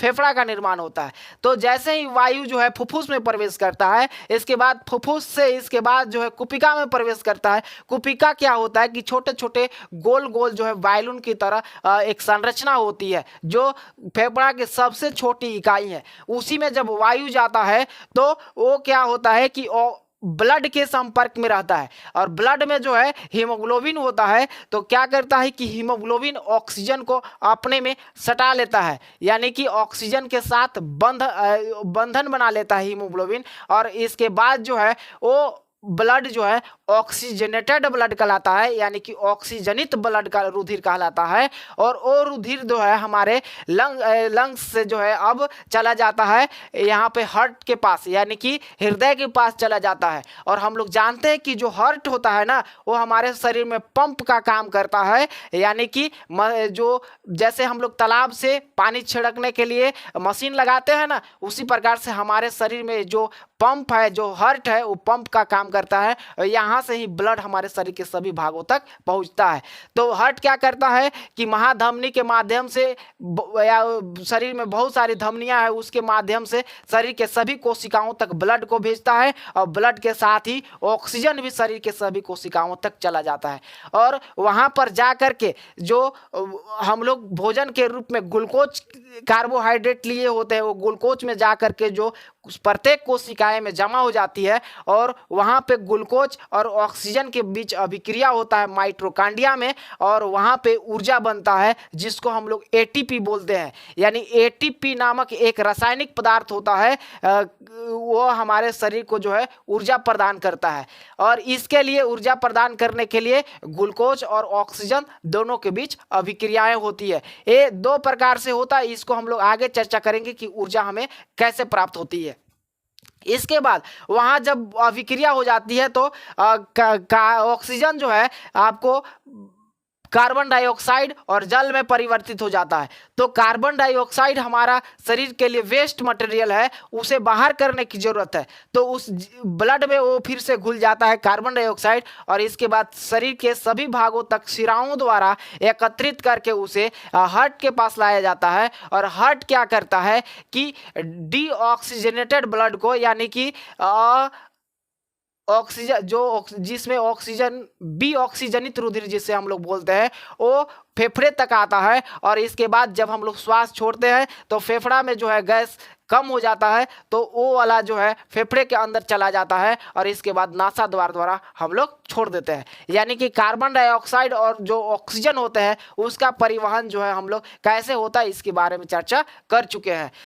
फेफड़ा का निर्माण होता है। तो जैसे ही वायु जो है फुफ्फुस में प्रवेश करता है, इसके बाद फुफ्फुस से इसके बाद जो है कुपिका में प्रवेश करता है। कुपिका क्या होता है कि छोटे छोटे गोल गोल जो है वायलुन की तरह एक संरचना होती है, जो फेफड़ा की सबसे छोटी इकाई है। उसी में जब वायु जाता है तो वो क्या होता है कि ब्लड के संपर्क में रहता है, और ब्लड में जो है हीमोग्लोबिन होता है। तो क्या करता है कि हीमोग्लोबिन ऑक्सीजन को अपने में सटा लेता है, यानी कि ऑक्सीजन के साथ बंधन बना लेता है हीमोग्लोबिन। और इसके बाद जो है वो ब्लड जो है ऑक्सीजनेटेड ब्लड कहलाता है, यानी कि ऑक्सीजनित ब्लड का रुधिर कहलाता है। और वो रुधिर जो है हमारे लंग्स से जो है अब चला जाता है यहाँ पे हार्ट के पास, यानी कि हृदय के पास चला जाता है। और हम लोग जानते हैं कि जो हार्ट होता है ना, वो हमारे शरीर में पंप का काम करता है, यानी कि जो जैसे हम लोग तालाब से पानी छिड़कने के लिए मशीन लगाते हैं ना, उसी प्रकार से हमारे शरीर में जो पंप है, जो हार्ट है, वो पंप का काम करता है। यहाँ से ही ब्लड हमारे शरीर के सभी भागों तक पहुँचता है। तो हार्ट क्या करता है कि महाधमनी के माध्यम से या शरीर में बहुत सारी धमनियाँ हैं, उसके माध्यम से शरीर के सभी कोशिकाओं तक ब्लड को भेजता है, और ब्लड के साथ ही ऑक्सीजन भी शरीर के सभी कोशिकाओं तक चला जाता है। और वहाँ पर जा कर के जो हम लोग भोजन के रूप में ग्लूकोज कार्बोहाइड्रेट लिए होते हैं, वो ग्लूकोज में जा कर के जो प्रत्येक कोशिकाएं में जमा हो जाती है, और वहाँ पे ग्लूकोज और ऑक्सीजन के बीच अभिक्रिया होता है माइटोकॉन्ड्रिया में, और वहाँ पे ऊर्जा बनता है जिसको हम लोग एटीपी बोलते हैं। यानी एटीपी नामक एक रासायनिक पदार्थ होता है, वो हमारे शरीर को जो है ऊर्जा प्रदान करता है। और इसके लिए ऊर्जा प्रदान करने के लिए ग्लूकोज और ऑक्सीजन दोनों के बीच अभिक्रियाएं होती है। ये दो प्रकार से होता है, इसको हम लोग आगे चर्चा करेंगे कि ऊर्जा हमें कैसे प्राप्त होती है। इसके बाद वहाँ जब अभिक्रिया हो जाती है तो ऑक्सीजन जो है आपको कार्बन डाइऑक्साइड और जल में परिवर्तित हो जाता है। तो कार्बन डाइऑक्साइड हमारा शरीर के लिए वेस्ट मटेरियल है, उसे बाहर करने की जरूरत है। तो उस ब्लड में वो फिर से घुल जाता है कार्बन डाइऑक्साइड, और इसके बाद शरीर के सभी भागों तक शिराओं द्वारा एकत्रित करके उसे हार्ट के पास लाया जाता है। और हार्ट क्या करता है कि डीऑक्सीजनेटेड ब्लड को, यानी कि ऑक्सीजन जो जिसमें ऑक्सीजन बी ऑक्सीजनित रुधिर जिसे हम लोग बोलते हैं, वो फेफड़े तक आता है। और इसके बाद जब हम लोग श्वास छोड़ते हैं तो फेफड़ा में जो है गैस कम हो जाता है, तो वो वाला जो है फेफड़े के अंदर चला जाता है, और इसके बाद नासा द्वारा हम लोग छोड़ देते हैं। यानी कि कार्बन डाइऑक्साइड और जो ऑक्सीजन होते हैं उसका परिवहन जो है हम लोग कैसे होता है इसके बारे में चर्चा कर चुके हैं।